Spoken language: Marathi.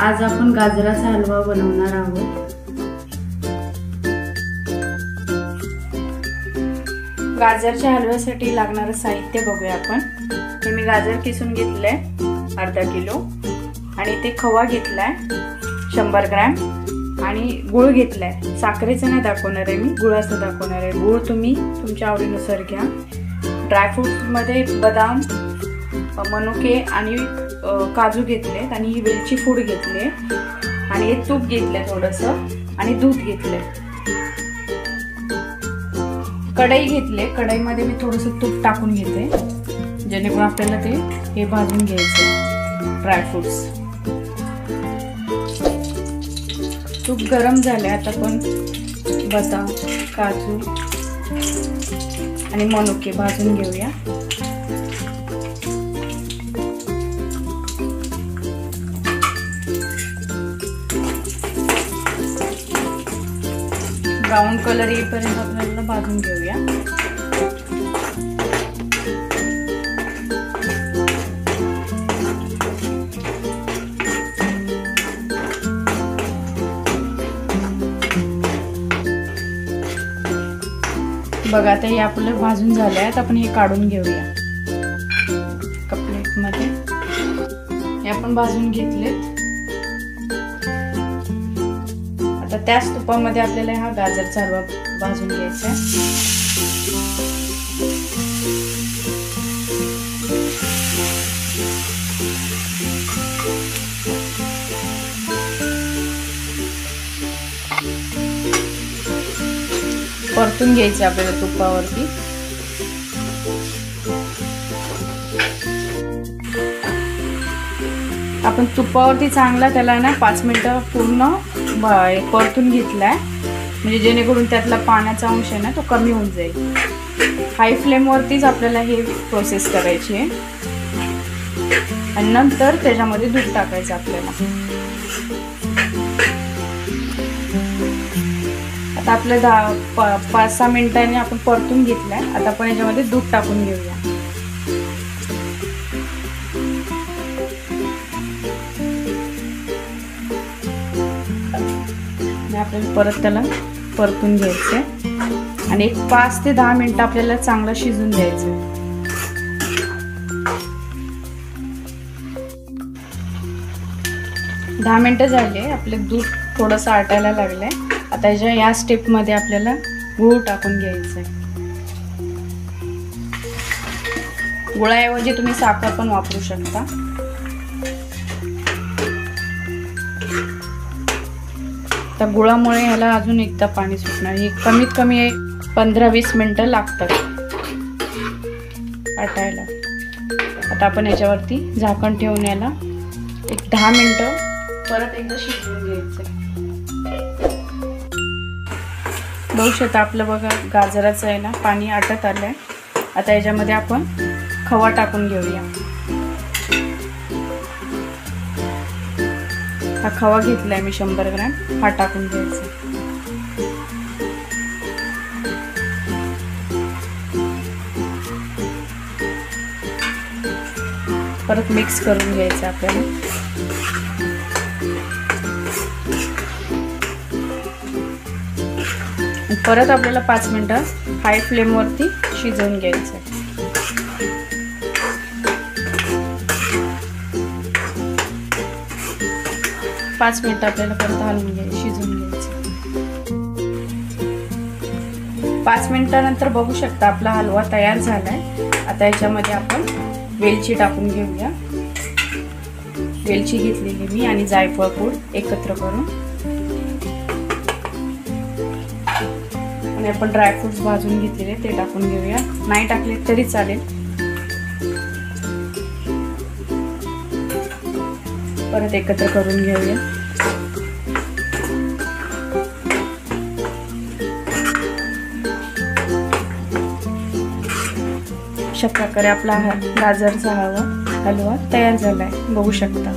आज आपण गाजराचा हलवा बनवणार आहोत। गाजरच्या हलव्यासाठी लागणारे साहित्य बघूया आपण। हे मी गाजर किसून घेतले अर्धा किलो आणि ते खवा घेतलाय 100 ग्रॅम आणि गुळ घेतलाय। साखरेचं नाही दाखवणार आहे मी, गुळाचं दाखवणार आहे। गुळ तुम्ही तुमच्या आवडीनुसार घ्या। ड्रायफ्रूट्स मध्ये बदाम, मनुके आणि काजू घेतले आणि ही वेलची पूड घेतली आणि हे तूप घेतले थोडंसं आणि दूध घेतले। कढई घेतले, कढईमध्ये मी थोडंसं तूप टाकून घेते जेणेकरून आपल्याला ते हे भाजून घ्यायचे ड्रायफ्रूट्स। तूप गरम झाले, आता आपण बदाम, काजू आणि मनुके भाजून घेऊया। ब्राउन कलर येईपर्यंत आपल्याला भाजून घेऊया। बघा आता हे आपलं भाजून झाले आहेत, आपण हे काढून घेऊया प्लेट मध्ये। हे आपण भाजून घेतलेत। आता त्याच तुपामध्ये आपल्याला हा गाजरचा हलवा भाजून घ्यायचा आहे। परतून घ्यायचे आपल्याला तुपावरती। आपण तुपावरती चांगला त्याला ना 5 मिनिटं पूर्ण परतून घेतलाय, म्हणजे जेणेकरून त्यातला पाण्याचा अंश आहे ना तो कमी होऊन जाईल। हाय फ्लेम वरतीच आपल्याला हे प्रोसेस करायची आहे आणि नंतर त्याच्यामध्ये दूध टाकायचं आपल्याला। आता आपल्या 5-6 मिनिटांनी आपण परतून घेतलाय। आता आपण याच्यामध्ये दूध टाकून घेऊया। आपल्याला परत त्याला परतून घ्यायचंय आणि 5 ते 10 मिनिटं आपल्याला चांगलं शिजून द्यायचं। 10 मिनिटं झाले, आपलं दूध थोडंसं आटायला लागलंय। आता या स्टेप मध्ये आपल्याला गूळ टाकून घ्यायचंय। गुळाऐवजी तुम्ही साखर पण वापरू शकता। तर गुळामुळे ह्याला अजून एकदा पाणी सुटणार। हे कमीत कमी 15-20 मिनिटं लागतात आटायला। आता आपण याच्यावरती झाकण ठेवून याला 10 मिनिटं परत एकदा शिजवून घ्यायचं। बघू शकता आपलं बघा गाजराचं आहे ना पाणी आटत आलंय। आता याच्यामध्ये आपण खवा टाकून घेऊया। हा खवा घेतलाय मी 100 ग्रॅम, हा टाकून घ्यायचा। परत मिक्स करून घ्यायचं आपल्याला। परत आपल्याला 5 मिनिटं हाय फ्लेम वरती शिजवून घ्यायचं। 5 मिनिटं आपल्याला परत हलवून घ्यायचं, शिजवून घ्यायचं। 5 मिनिटानंतर बघू शकता आपला हलवा तयार झालाय। आता याच्यामध्ये आपण वेलची टाकून घेऊया। वेलची घेतलेली मी आणि जायफळ पूड एकत्र करून, आणि आपण ड्रायफ्रुट्स भाजून घेतलेले ते टाकून घेऊया। नाही टाकले तरी चालेल। परत एकत्र करून घेऊया। अशा प्रकारे आपला गाजरचा हलवा तयार झालाय, बघू शकता।